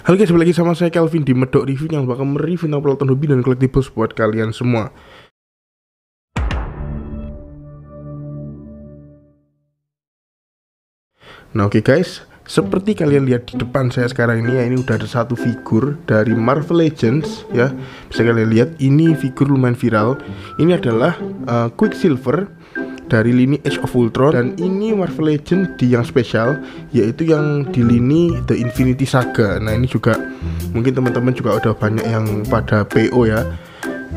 Halo guys, balik lagi sama saya Kelvin di Medok Review yang bakal mereview tentang peralatan hobi dan collectibles buat kalian semua. Nah oke guys, seperti kalian lihat di depan saya sekarang ini ya, ini udah ada satu figur dari Marvel Legends ya. Bisa kalian lihat, ini figur lumayan viral. Ini adalah Quicksilver dari lini Age of Ultron, dan ini Marvel Legends di yang spesial, yaitu yang di lini The Infinity Saga. Nah ini juga mungkin teman-teman juga udah banyak yang pada PO ya.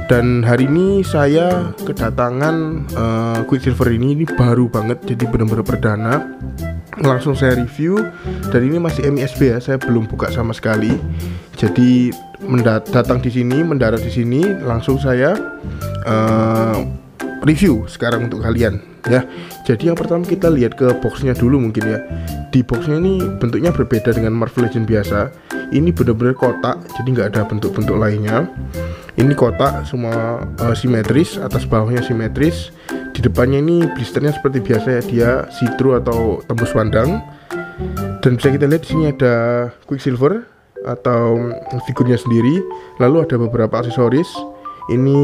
Dan hari ini saya kedatangan Quicksilver ini baru banget, jadi benar-benar perdana. Langsung saya review, dan ini masih MISB ya, saya belum buka sama sekali. Jadi datang di sini, mendarat di sini, langsung saya review sekarang untuk kalian ya. Jadi yang pertama kita lihat ke boxnya dulu mungkin ya. Di boxnya ini bentuknya berbeda dengan Marvel Legends biasa. Ini benar-benar kotak, jadi nggak ada bentuk-bentuk lainnya. Ini kotak semua simetris, atas bawahnya simetris. Di depannya ini blisternya seperti biasa ya, dia see-through atau tembus pandang. Dan bisa kita lihat di sini ada Quicksilver atau figurnya sendiri. Lalu ada beberapa aksesoris. Ini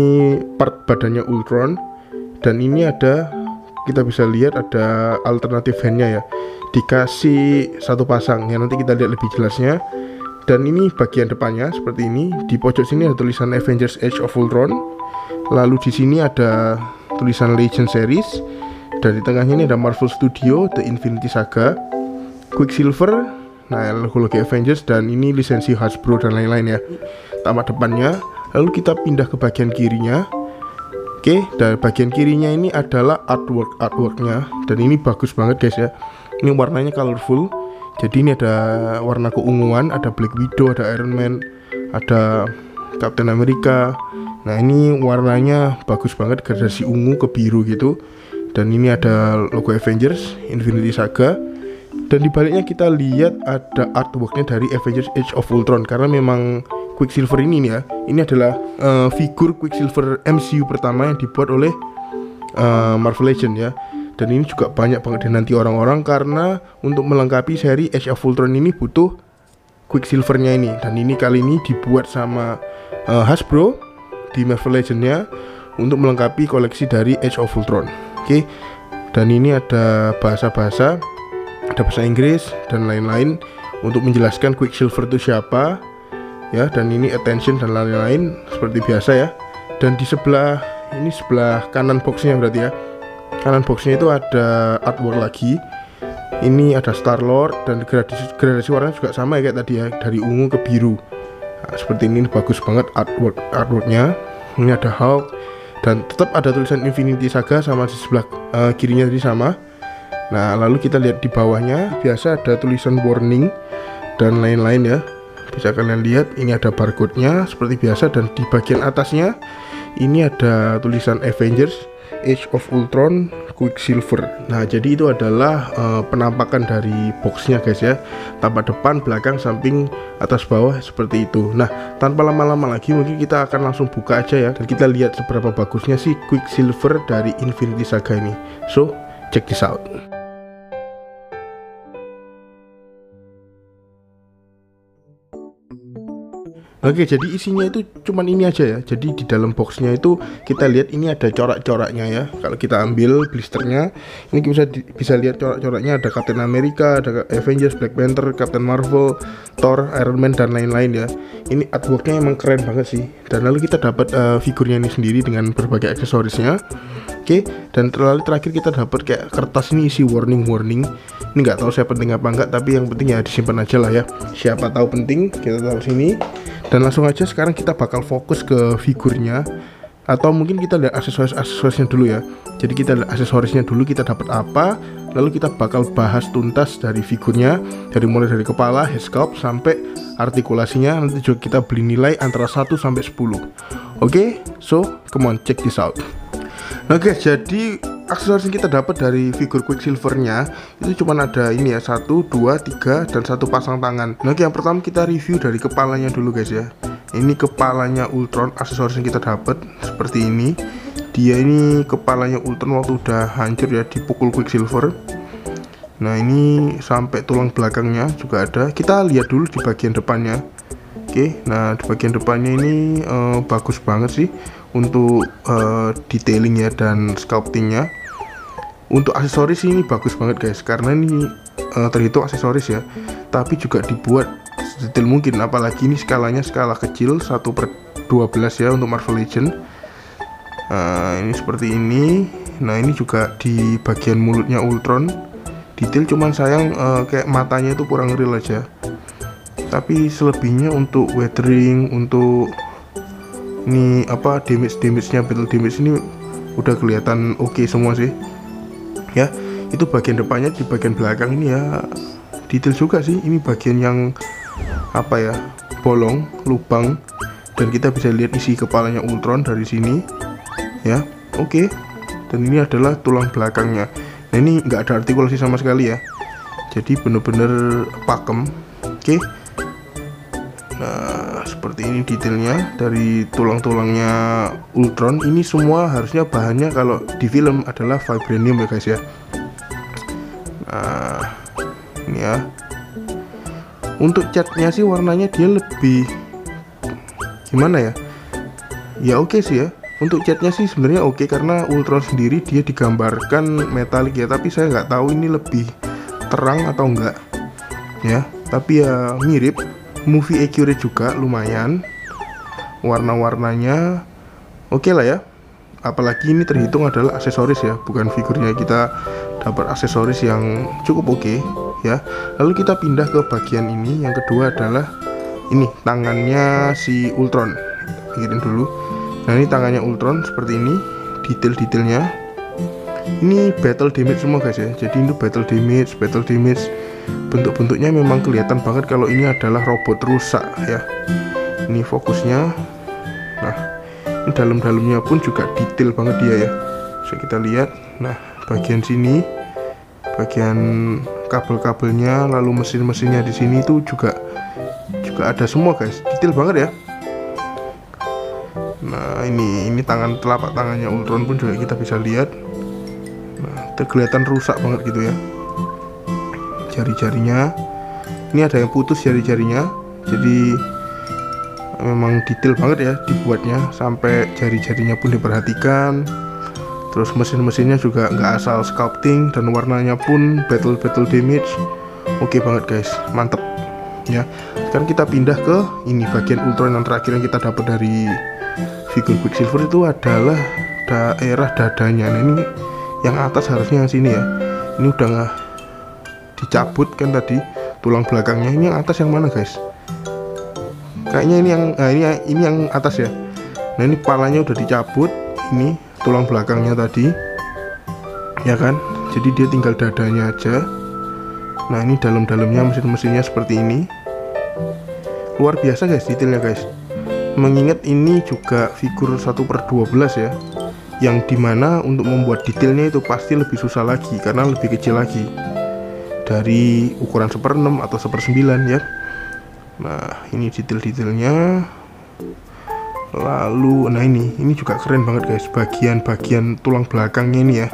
part badannya Ultron. Dan ini ada, kita bisa lihat ada alternatif handnya ya, dikasih satu pasang ya, nanti kita lihat lebih jelasnya. Dan ini bagian depannya seperti ini. Di pojok sini ada tulisan Avengers Age of Ultron. Lalu di sini ada tulisan Legend Series. Dan di tengahnya ini ada Marvel Studio The Infinity Saga, Quicksilver, nah logo Avengers, dan ini lisensi Hasbro dan lain-lain ya. Tamat depannya. Lalu kita pindah ke bagian kirinya. Oke, dari bagian kirinya ini adalah artworknya, dan ini bagus banget guys ya. Ini warnanya colorful. Jadi ini ada warna keunguan, ada Black Widow, ada Iron Man, ada Captain America. Nah ini warnanya bagus banget, gradasi ungu ke biru gitu. Dan ini ada logo Avengers Infinity Saga. Dan di baliknya kita lihat ada artworknya dari Avengers Age of Ultron, karena memang Quicksilver ini nih ya, ini adalah figur Quicksilver MCU pertama yang dibuat oleh Marvel Legends ya. Dan ini juga banyak banget dinanti orang-orang, karena untuk melengkapi seri Age of Ultron ini butuh Quicksilvernya ini. Dan ini kali ini dibuat sama Hasbro di Marvel Legends-nya untuk melengkapi koleksi dari Age of Ultron. Oke. Dan ini ada bahasa-bahasa, ada bahasa Inggris dan lain-lain untuk menjelaskan Quicksilver itu siapa ya. Dan ini attention dan lain-lain seperti biasa ya. Dan di sebelah ini, sebelah kanan boxnya berarti ya, kanan boxnya itu ada artwork lagi. Ini ada Star-Lord, dan gradasi warnanya juga sama ya kayak tadi ya, dari ungu ke biru. Nah, seperti ini bagus banget artworknya. Ini ada Hulk, dan tetap ada tulisan Infinity Saga sama di sebelah kirinya tadi sama. Nah lalu kita lihat di bawahnya, biasa ada tulisan warning dan lain-lain ya. Bisa kalian lihat, ini ada barcode-nya seperti biasa. Dan di bagian atasnya ini ada tulisan Avengers Age of Ultron Quicksilver. Nah jadi itu adalah penampakan dari boxnya guys ya. Tampak depan, belakang, samping, atas, bawah seperti itu. Nah tanpa lama-lama lagi, mungkin kita akan langsung buka aja ya, dan kita lihat seberapa bagusnya sih Quicksilver dari Infinity Saga ini. So check this out. Oke, jadi isinya itu cuman ini aja ya. Jadi di dalam boxnya itu kita lihat ini ada corak-coraknya ya. Kalau kita ambil blisternya, ini bisa lihat corak-coraknya. Ada Captain America, ada Avengers, Black Panther, Captain Marvel, Thor, Iron Man dan lain-lain ya. Ini artworknya emang keren banget sih. Dan lalu kita dapat figurnya ini sendiri dengan berbagai aksesorisnya. Oke, dan terakhir kita dapat kayak kertas ini isi warning. Ini nggak tahu saya penting apa enggak, tapi yang penting ya disimpan aja lah ya. Siapa tahu penting, kita taruh sini. Dan langsung aja sekarang kita bakal fokus ke figurnya, atau mungkin kita lihat aksesorisnya dulu ya. Jadi kita lihat aksesorisnya dulu, kita dapat apa, lalu kita bakal bahas tuntas dari figurnya, mulai dari kepala, head sculpt sampai artikulasinya. Nanti juga kita beli nilai antara 1 sampai 10. Oke, so come on, check this out. Oke, jadi aksesoris yang kita dapat dari figur Quicksilvernya itu cuma ada ini ya, 1, 2, 3 dan 1 pasang tangan. Nah, yang pertama kita review dari kepalanya dulu guys ya. Ini kepalanya Ultron, aksesoris yang kita dapat seperti ini. Dia ini kepalanya Ultron waktu udah hancur ya, dipukul Quicksilver. Nah ini sampai tulang belakangnya juga ada. Kita lihat dulu di bagian depannya. Oke, nah di bagian depannya ini bagus banget sih untuk detailing ya dan sculptingnya. Untuk aksesoris ini bagus banget guys, karena ini terhitung aksesoris ya, tapi juga dibuat sedetail mungkin. Apalagi ini skalanya skala kecil 1/12 ya untuk Marvel Legends. Ini seperti ini. Nah ini juga di bagian mulutnya Ultron detail, cuman sayang kayak matanya itu kurang real aja. Tapi selebihnya untuk weathering, untuk ini apa damage-nya, battle damage ini udah kelihatan oke semua sih. Ya, itu bagian depannya. Di bagian belakang ini ya detail juga sih. Ini bagian yang apa ya, bolong, lubang, dan kita bisa lihat isi kepalanya Ultron dari sini. Ya, oke. Dan ini adalah tulang belakangnya. Nah ini nggak ada artikulasi sama sekali ya. Jadi bener-bener pakem. Oke. Nah seperti ini detailnya dari tulang-tulangnya Ultron. Ini semua harusnya bahannya kalau di film adalah vibranium ya guys ya. Nah ini ya. Untuk catnya sih warnanya dia lebih gimana ya? Ya oke sih ya. Untuk catnya sih sebenarnya oke, karena Ultron sendiri dia digambarkan metalik ya. Tapi saya nggak tahu ini lebih terang atau enggak ya. Tapi ya mirip. Movie accurate juga lumayan, warna-warnanya oke lah ya. Apalagi ini terhitung adalah aksesoris ya, bukan figurnya. Kita dapat aksesoris yang cukup oke ya. Lalu kita pindah ke bagian ini. Yang kedua adalah ini tangannya si Ultron. Pikirin dulu. Nah ini tangannya Ultron seperti ini, detail-detailnya. Ini battle damage semua guys ya. Jadi itu battle damage. Bentuk-bentuknya memang kelihatan banget kalau ini adalah robot rusak ya. Ini fokusnya. Nah ini dalam-dalamnya pun juga detail banget dia ya. Bisa kita lihat. Nah bagian sini, bagian kabel-kabelnya, lalu mesin-mesinnya di sini itu juga ada semua guys. Detail banget ya. Nah ini tangan, telapak tangannya Ultron pun juga kita bisa lihat. Nah kelihatan rusak banget gitu ya. Jari-jarinya ini ada yang putus jari-jarinya, jadi memang detail banget ya dibuatnya, sampai jari-jarinya pun diperhatikan. Terus mesin-mesinnya juga nggak asal sculpting, dan warnanya pun battle damage. Oke banget guys, mantep ya. Sekarang kita pindah ke ini bagian Ultron yang terakhir yang kita dapat dari figur Quicksilver, itu adalah daerah dadanya. Nah ini yang atas harusnya yang sini ya. Ini udah nggak dicabut kan tadi tulang belakangnya. Ini yang atas yang mana guys? Kayaknya ini yang ini yang atas ya. Nah ini kepalanya udah dicabut, ini tulang belakangnya tadi ya kan, jadi dia tinggal dadanya aja. Nah ini dalam-dalamnya mesin-mesinnya seperti ini. Luar biasa guys detailnya guys. Mengingat ini juga figur 1/12 ya, yang dimana untuk membuat detailnya itu pasti lebih susah lagi karena lebih kecil lagi dari ukuran 1/6 atau 1/9 ya. Nah ini detail-detailnya. Lalu nah ini juga keren banget guys, bagian tulang belakangnya ini ya.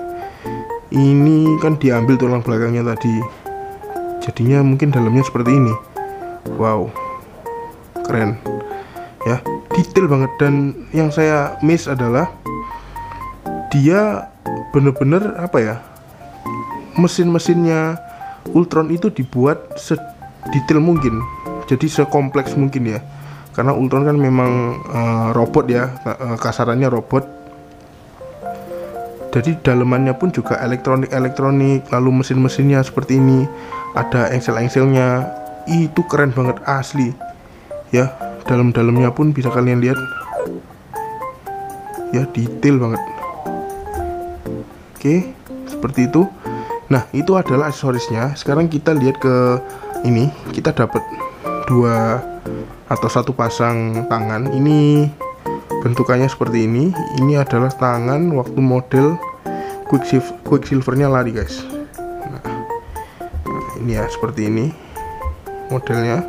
Ini kan diambil tulang belakangnya tadi, jadinya mungkin dalamnya seperti ini. Wow, keren ya, detail banget. Dan yang saya miss adalah dia bener-bener apa ya, mesin-mesinnya Ultron itu dibuat sedetail mungkin, jadi sekompleks mungkin ya, karena Ultron kan memang robot ya, kasarannya robot. Jadi dalemannya pun juga elektronik, lalu mesin-mesinnya seperti ini, ada engsel-engselnya. Itu keren banget asli ya. Dalam-dalamnya pun bisa kalian lihat ya, detail banget. Oke, seperti itu. Nah itu adalah aksesorisnya. Sekarang kita lihat ke ini. Kita dapat 2 atau 1 pasang tangan. Ini bentukannya seperti ini. Ini adalah tangan waktu model Quicksilvernya lari guys. Nah ini ya seperti ini modelnya.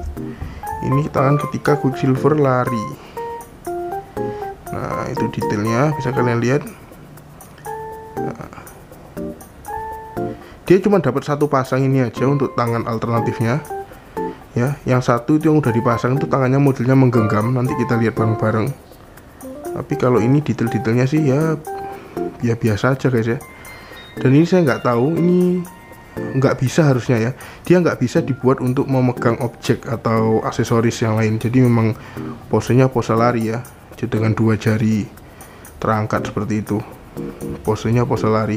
Ini tangan ketika Quicksilver lari. Nah itu detailnya bisa kalian lihat. Nah, dia cuma dapat satu pasang ini aja untuk tangan alternatifnya ya. Yang satu itu yang udah dipasang itu tangannya modelnya menggenggam, nanti kita lihat bareng-bareng. Tapi kalau ini detail-detailnya sih ya biasa aja guys ya. Dan ini saya nggak tahu, ini nggak bisa harusnya ya, dia nggak bisa dibuat untuk memegang objek atau aksesoris yang lain. Jadi memang posenya pose lari ya, jadi dengan dua jari terangkat seperti itu, posenya pose lari.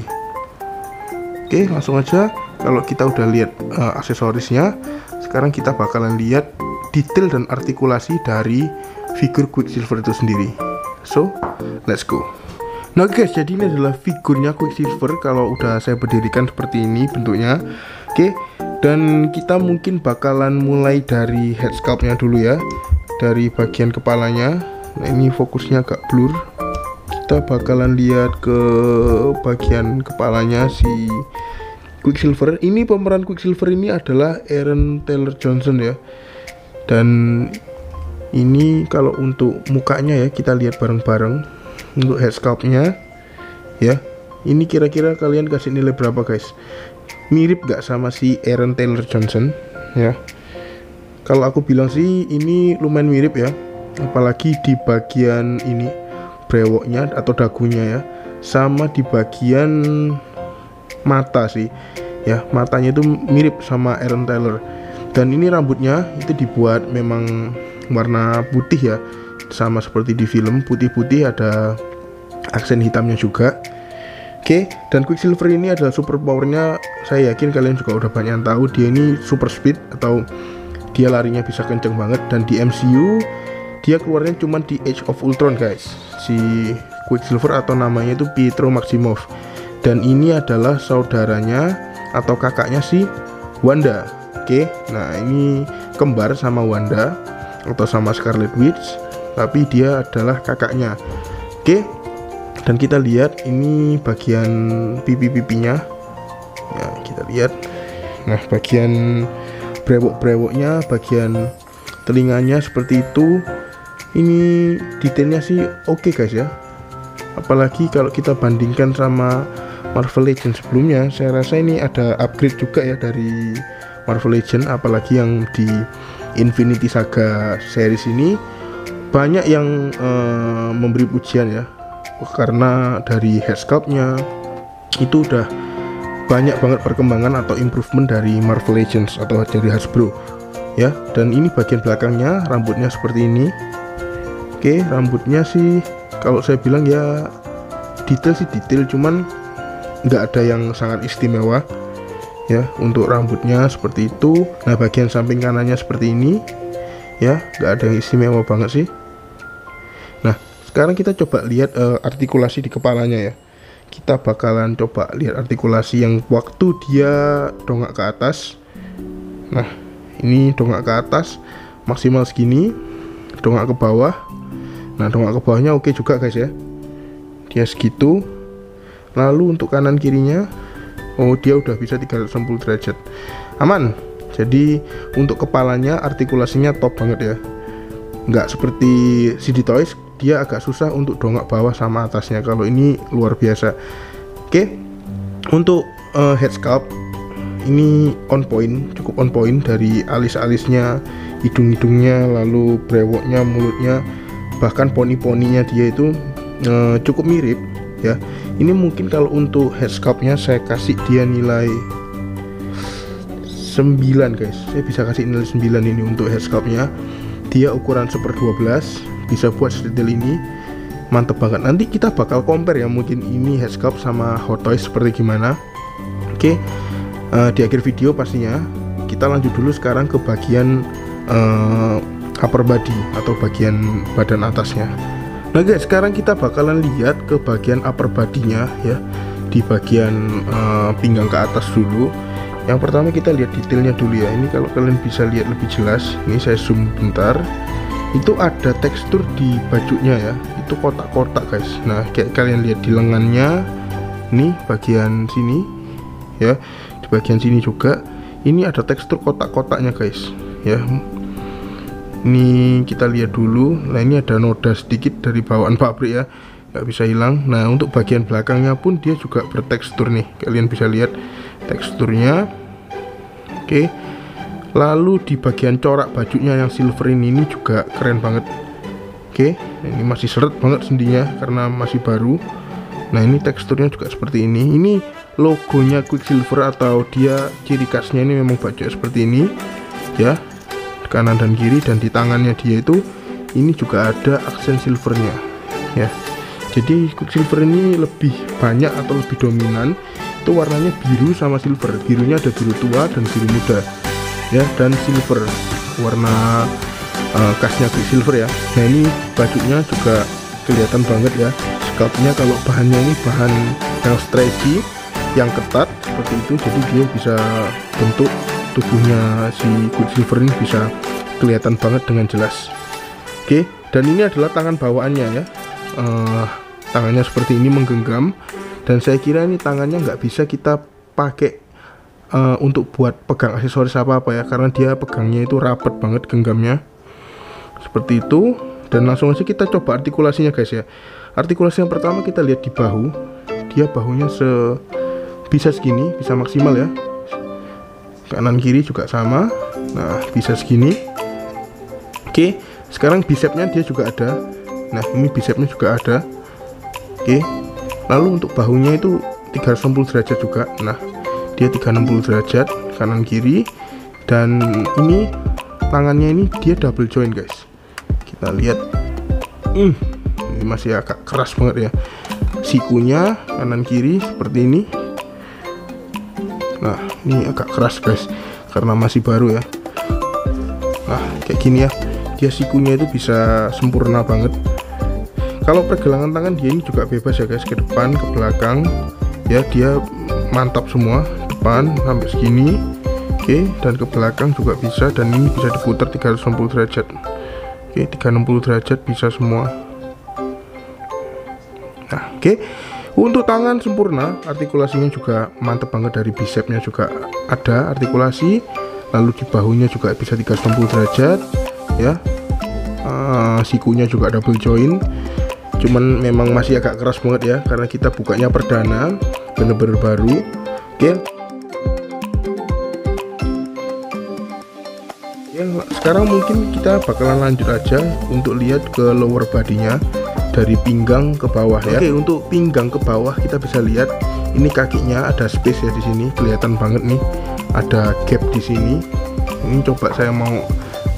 Oke, langsung aja. Kalau kita udah lihat aksesorisnya, sekarang kita bakalan lihat detail dan artikulasi dari figur Quicksilver itu sendiri. So let's go. Nah guys, jadi ini adalah figurnya Quicksilver kalau udah saya berdirikan seperti ini bentuknya. Oke, dan kita mungkin bakalan mulai dari head sculptnya dulu ya, dari bagian kepalanya. Nah ini fokusnya agak blur. Kita bakalan lihat ke bagian kepalanya si Quicksilver. Ini pemeran Quicksilver ini adalah Aaron Taylor Johnson ya. Dan ini kalau untuk mukanya ya, kita lihat bareng-bareng. Untuk head sculptnya ya, ini kira-kira kalian kasih nilai berapa guys? Mirip gak sama si Aaron Taylor Johnson ya? Kalau aku bilang sih ini lumayan mirip ya, apalagi di bagian ini brewoknya atau dagunya ya, sama di bagian mata sih ya, matanya itu mirip sama Aaron Taylor. Dan ini rambutnya itu dibuat memang warna putih ya, sama seperti di film, putih-putih, ada aksen hitamnya juga. Oke, dan Quicksilver ini adalah super powernya, saya yakin kalian juga udah banyak yang tahu, dia ini super speed atau dia larinya bisa kenceng banget. Dan di MCU dia keluarnya cuma di Age of Ultron guys, si Quicksilver, atau namanya itu Pietro Maximoff. Dan ini adalah saudaranya atau kakaknya si Wanda. Oke, nah ini kembar sama Wanda atau sama Scarlet Witch, tapi dia adalah kakaknya. Oke, dan kita lihat ini bagian pipi-pipinya ya, kita lihat. Nah bagian brewok-brewoknya, bagian telinganya seperti itu. Ini detailnya sih oke guys ya, apalagi kalau kita bandingkan sama Marvel Legends sebelumnya. Saya rasa ini ada upgrade juga ya dari Marvel Legends, apalagi yang di Infinity Saga series ini banyak yang memberi pujian ya, karena dari head sculptnya itu udah banyak banget perkembangan atau improvement dari Marvel Legends atau dari Hasbro ya. Dan ini bagian belakangnya, rambutnya seperti ini. Oke, rambutnya sih kalau saya bilang ya detail sih detail, cuman nggak ada yang sangat istimewa ya untuk rambutnya seperti itu. Nah bagian samping kanannya seperti ini ya, nggak ada yang istimewa banget sih. Nah sekarang kita coba lihat artikulasi di kepalanya ya. Kita bakalan coba lihat artikulasi yang waktu dia dongak ke atas. Nah ini dongak ke atas maksimal segini, dongak ke bawah. Nah dongak ke bawahnya oke juga guys ya, dia segitu. Lalu untuk kanan kirinya, oh dia udah bisa 360 derajat, aman. Jadi untuk kepalanya artikulasinya top banget ya, nggak seperti CD Toys, dia agak susah untuk dongak bawah sama atasnya. Kalau ini luar biasa. Oke, untuk head sculpt ini on point, cukup on point, dari alis-alisnya, hidung-hidungnya, lalu brewoknya, mulutnya, bahkan poni-poninya dia itu cukup mirip ya. Ini mungkin kalau untuk head sculptnya saya kasih dia nilai 9 guys, saya bisa kasih nilai 9 ini untuk head sculptnya. Dia ukuran super 12, bisa buat sedetail ini, mantep banget. Nanti kita bakal compare ya, mungkin ini head sculpt sama Hot Toys seperti gimana. Oke, di akhir video pastinya. Kita lanjut dulu sekarang ke bagian upper body atau bagian badan atasnya. Nah guys, sekarang kita bakalan lihat ke bagian upper body-nya ya, di bagian pinggang ke atas dulu. Yang pertama kita lihat detailnya dulu ya. Ini kalau kalian bisa lihat lebih jelas, ini saya zoom bentar. Itu ada tekstur di bajunya ya, itu kotak-kotak guys. Nah kayak kalian lihat di lengannya, nih bagian sini ya, di bagian sini juga ini ada tekstur kotak-kotaknya guys ya. Ini kita lihat dulu. Nah ini ada noda sedikit dari bawaan pabrik ya, nggak bisa hilang. Nah untuk bagian belakangnya pun dia juga bertekstur nih, kalian bisa lihat teksturnya. Oke, lalu di bagian corak bajunya yang silver ini juga keren banget. Oke, ini masih seret banget sendinya karena masih baru. Nah, ini teksturnya juga seperti ini. Ini logonya Quicksilver atau dia ciri khasnya ini memang baju seperti ini ya, kanan dan kiri, dan di tangannya dia itu ini juga ada aksen silvernya ya. Jadi Quicksilver ini lebih banyak atau lebih dominan itu warnanya biru sama silver. Birunya ada biru tua dan biru muda ya, dan silver warna khasnya Quicksilver ya. Nah, ini bajunya juga kelihatan banget ya. Sculptnya kalau bahannya ini bahan yang stretchy, yang ketat seperti itu, jadi dia bisa bentuk tubuhnya si Quicksilver ini bisa kelihatan banget dengan jelas. Oke, dan ini adalah tangan bawaannya ya. Tangannya seperti ini menggenggam, dan saya kira ini tangannya nggak bisa kita pakai untuk buat pegang aksesoris apa-apa ya, karena dia pegangnya itu rapet banget genggamnya seperti itu. Dan langsung aja kita coba artikulasinya guys ya. Artikulasi yang pertama kita lihat di bahu, dia bahunya bisa segini, bisa maksimal ya, kanan kiri juga sama. Nah, bisa segini. Oke, sekarang bicepnya dia juga ada. Nah, ini bicepnya juga ada. Oke, lalu untuk bahunya itu 360 derajat juga. Nah, dia 360 derajat kanan kiri. Dan ini tangannya ini dia double joint guys. Kita lihat, ini masih agak keras banget ya. Sikunya kanan kiri seperti ini. Nah, ini agak keras guys karena masih baru ya. Nah, kayak gini ya, dia sikunya itu bisa sempurna banget. Kalau pergelangan tangan dia ini juga bebas ya guys, ke depan ke belakang ya, dia mantap semua, depan sampai segini. Oke, dan ke belakang juga bisa, dan ini bisa diputar 360 derajat. Oke, 360 derajat bisa semua. Nah, oke, untuk tangan sempurna, artikulasinya juga mantep banget. Dari bicepnya juga ada artikulasi, lalu di bahunya juga bisa 360 derajat ya. Sikunya juga double joint, cuman memang masih agak keras banget ya karena kita bukanya perdana, bener-bener baru. Oke, sekarang mungkin kita bakalan lanjut aja untuk lihat ke lower bodinya dari pinggang ke bawah ya. Oke, untuk pinggang ke bawah kita bisa lihat ini kakinya ada space ya di sini, kelihatan banget nih ada gap di sini. Ini coba saya mau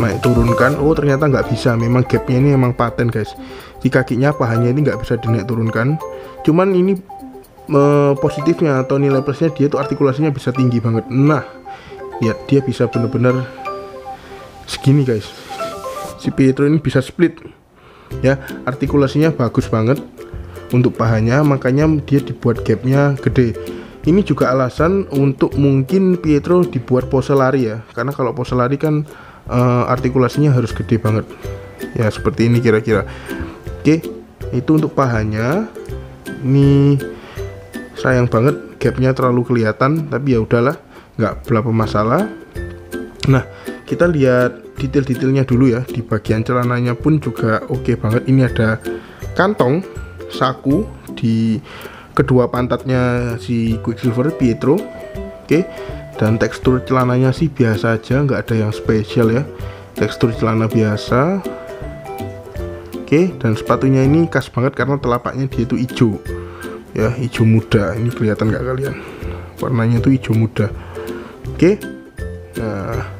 naik turunkan, oh ternyata nggak bisa, memang gapnya ini memang paten guys. Di kakinya pahanya ini nggak bisa dinaik turunkan. Cuman ini positifnya atau nilai plusnya dia tuh artikulasinya bisa tinggi banget. Nah, lihat dia bisa bener-bener segini guys, si Pietro ini bisa split ya, artikulasinya bagus banget untuk pahanya, makanya dia dibuat gapnya gede. Ini juga alasan untuk mungkin Pietro dibuat pose lari ya, karena kalau pose lari kan artikulasinya harus gede banget ya, seperti ini kira-kira. Oke, itu untuk pahanya. Ini sayang banget gapnya terlalu kelihatan, tapi ya udahlah, nggak berapa masalah. Nah, kita lihat detail-detailnya dulu ya. Di bagian celananya pun juga oke banget. Ini ada kantong saku di kedua pantatnya si Quicksilver Pietro. Oke, dan tekstur celananya sih biasa aja, nggak ada yang spesial ya, tekstur celana biasa. Oke, dan sepatunya ini khas banget karena telapaknya dia itu hijau ya, hijau muda. Ini kelihatan nggak kalian, warnanya itu hijau muda. Oke, nah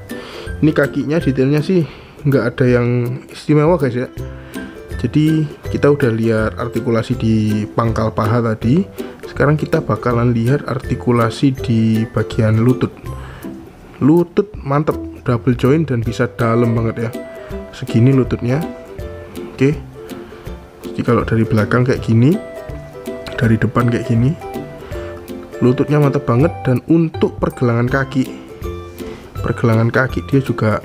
ini kakinya detailnya sih nggak ada yang istimewa guys ya. Jadi kita udah lihat artikulasi di pangkal paha tadi. Sekarang kita bakalan lihat artikulasi di bagian lutut. Lutut mantep, double joint dan bisa dalam banget ya. Segini lututnya. Oke. Jadi kalau dari belakang kayak gini, dari depan kayak gini, lututnya mantep banget. Dan untuk pergelangan kaki dia juga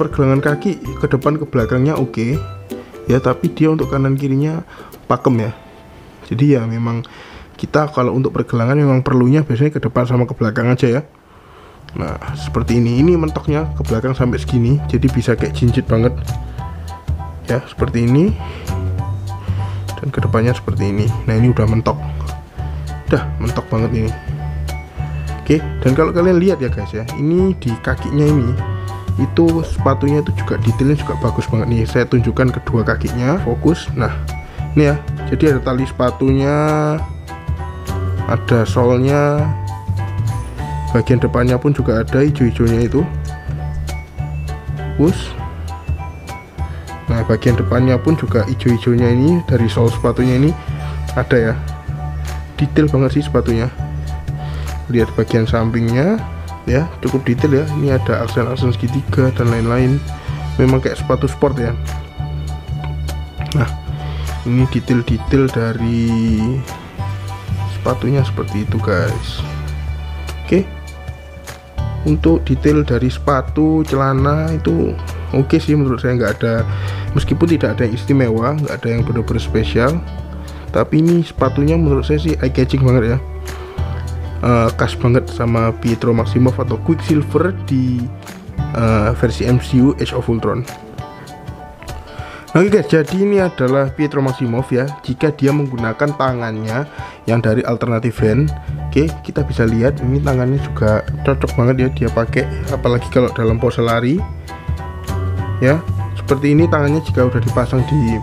pergelangan kaki ke depan ke belakangnya oke ya, tapi dia untuk kanan kirinya pakem ya. Jadi ya memang kita kalau untuk pergelangan memang perlunya biasanya ke depan sama ke belakang aja ya. Nah seperti ini mentoknya ke belakang sampai segini, jadi bisa kayak jinjit banget ya, seperti ini. Dan kedepannya seperti ini. Nah ini udah mentok banget ini. Oke, dan kalau kalian lihat ya guys ya, ini di kakinya ini itu sepatunya itu juga detailnya juga bagus banget nih. Saya tunjukkan kedua kakinya, fokus. Nah ini ya, jadi ada tali sepatunya, ada solnya, bagian depannya pun juga ada hijau-hijaunya itu, push. Nah bagian depannya pun juga hijau-hijaunya ini dari sol sepatunya ini ada ya, detail banget sih sepatunya. Lihat bagian sampingnya ya, cukup detail ya. Ini ada aksen-aksen segitiga dan lain-lain, memang kayak sepatu sport ya. Nah ini detail-detail dari sepatunya seperti itu guys. Oke, untuk detail dari sepatu, celana itu oke sih menurut saya, nggak ada, meskipun tidak ada yang istimewa, nggak ada yang benar-benar spesial, tapi ini sepatunya menurut saya sih eye catching banget ya. Khas banget sama Pietro Maximoff atau Quicksilver di versi MCU Age of Ultron. Oke guys, jadi ini adalah Pietro Maximoff ya, jika dia menggunakan tangannya yang dari alternative hand. Oke, kita bisa lihat ini tangannya juga cocok banget ya dia pakai, apalagi kalau dalam pose lari ya. Seperti ini tangannya jika udah dipasang di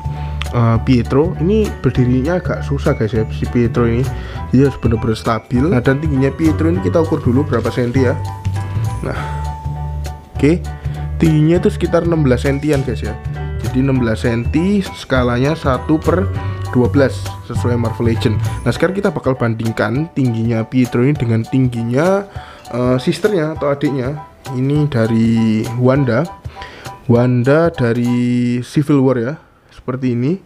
Pietro, ini berdirinya agak susah guys ya, si Pietro ini dia harus benar-benar stabil. Nah dan tingginya Pietro ini kita ukur dulu berapa senti ya. Nah oke, tingginya itu sekitar 16 sentian guys ya, jadi 16 cm, skalanya 1/12 sesuai Marvel Legend. Nah sekarang kita bakal bandingkan tingginya Pietro ini dengan tingginya sisternya atau adiknya. Ini dari Wanda dari Civil War ya, seperti ini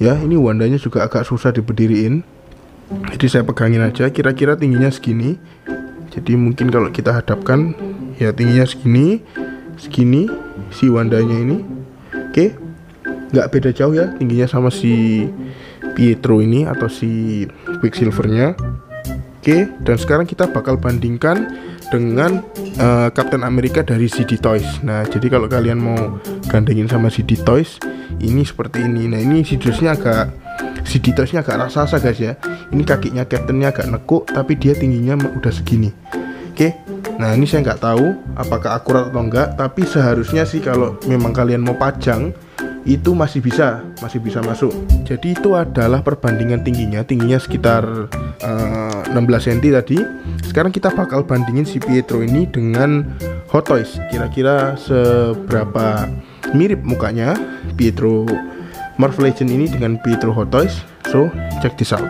ya. Ini Wandanya juga agak susah diberdiriin, jadi saya pegangin aja. Kira-kira tingginya segini, jadi mungkin kalau kita hadapkan ya tingginya segini si Wandanya ini. Oke, nggak beda jauh ya tingginya sama si Pietro ini atau si Quicksilvernya. Oke, dan sekarang kita bakal bandingkan dengan Captain America dari CD Toys. Nah jadi kalau kalian mau gandengin sama CD Toys, ini seperti ini. Nah ini CD Toysnya agak raksasa guys ya. Ini kakinya Captainnya agak nekuk, tapi dia tingginya udah segini. Oke, nah ini saya nggak tahu apakah akurat atau enggak, tapi seharusnya sih kalau memang kalian mau pajang itu masih bisa masuk. Jadi itu adalah perbandingan tingginya sekitar 16 cm tadi. Sekarang kita bakal bandingin si Pietro ini dengan Hot Toys, kira-kira seberapa mirip mukanya Pietro Marvel Legend ini dengan Pietro Hot Toys. So check this out.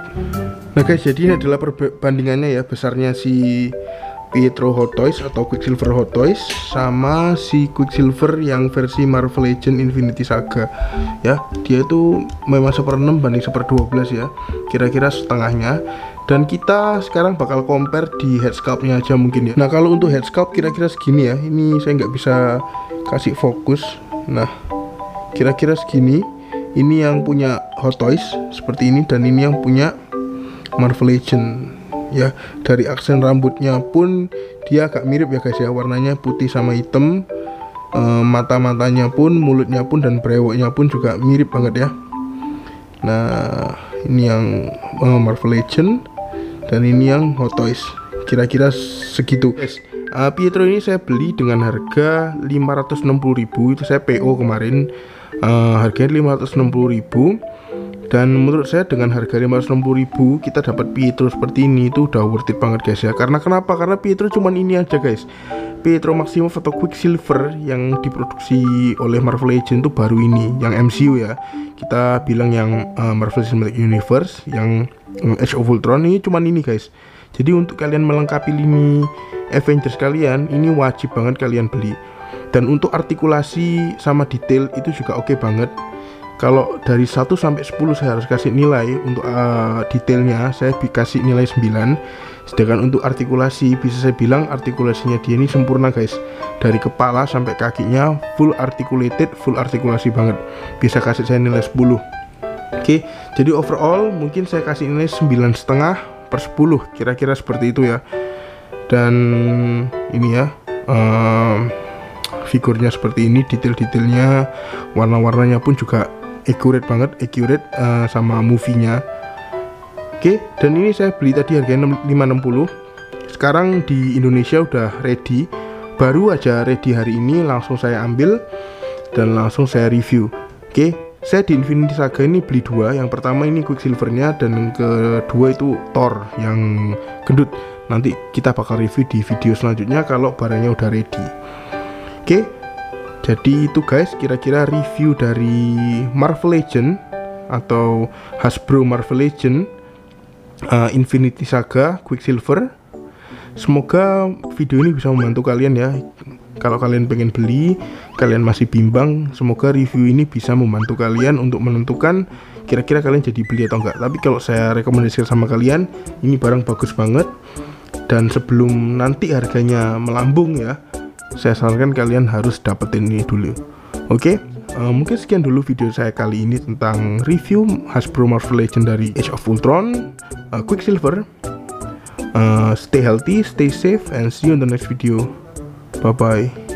Nah guys, jadi ini adalah perbandingannya ya, besarnya si Pietro Hot Toys atau Quicksilver Hot Toys sama si Quicksilver yang versi Marvel Legend Infinity Saga ya. Dia itu memang 1/6 banding 1/12 ya, kira-kira setengahnya. Dan kita sekarang bakal compare di head sculptnya aja mungkin ya. Nah kalau untuk head sculpt kira-kira segini ya, ini saya nggak bisa kasih fokus. Nah kira-kira segini. Ini yang punya Hot Toys seperti ini, dan ini yang punya Marvel Legend ya. Dari aksen rambutnya pun dia agak mirip ya guys ya, warnanya putih sama hitam. Mata-matanya pun, mulutnya pun, dan brewoknya pun juga mirip banget ya. Nah ini yang Marvel Legend, dan ini yang Hot Toys, kira-kira segitu guys. Pietro ini saya beli dengan harga 560.000, itu saya PO kemarin. Harganya 560.000, dan menurut saya dengan harga 560.000 kita dapat Pietro seperti ini, itu udah worth it banget guys ya. Karena kenapa? Karena Pietro cuman ini aja guys, Pietro Maximoff atau Quicksilver yang diproduksi oleh Marvel Legends itu baru ini, yang MCU ya. Kita bilang yang Marvel Cinematic Universe, yang Age of Ultron ini cuman ini guys. Jadi untuk kalian melengkapi lini Avengers kalian, ini wajib banget kalian beli. Dan untuk artikulasi sama detail itu juga oke banget. Kalau dari 1 sampai 10 saya harus kasih nilai. Untuk detailnya saya kasih nilai 9. Sedangkan untuk artikulasi bisa saya bilang artikulasinya dia ini sempurna guys. Dari kepala sampai kakinya full articulated, full artikulasi banget. Bisa kasih saya nilai 10. Oke, jadi overall mungkin saya kasih nilai 9,5/10, kira-kira seperti itu ya. Dan ini ya, figurnya seperti ini, detail-detailnya, warna-warnanya pun juga accurate banget, sama movie-nya. Oke, dan ini saya beli tadi harganya 560. sekarang di Indonesia udah ready, baru aja ready hari ini, langsung saya ambil dan langsung saya review. Oke, saya di Infinity Saga ini beli dua. Yang pertama ini Quicksilver-nya dan yang kedua itu Thor yang gendut. Nanti kita bakal review di video selanjutnya kalau barangnya udah ready. Oke, jadi itu guys kira-kira review dari Marvel Legends atau Hasbro Marvel Legends Infinity Saga Quicksilver. Semoga video ini bisa membantu kalian ya. Kalau kalian pengen beli, kalian masih bimbang, semoga review ini bisa membantu kalian untuk menentukan kira-kira kalian jadi beli atau enggak. Tapi kalau saya rekomendasikan sama kalian, ini barang bagus banget. Dan sebelum nanti harganya melambung ya, saya sarankan kalian harus dapetin ini dulu. Oke, mungkin sekian dulu video saya kali ini tentang review Hasbro Marvel Legends dari Age of Ultron Quicksilver. Stay healthy, stay safe, and see you in the next video. Bye bye.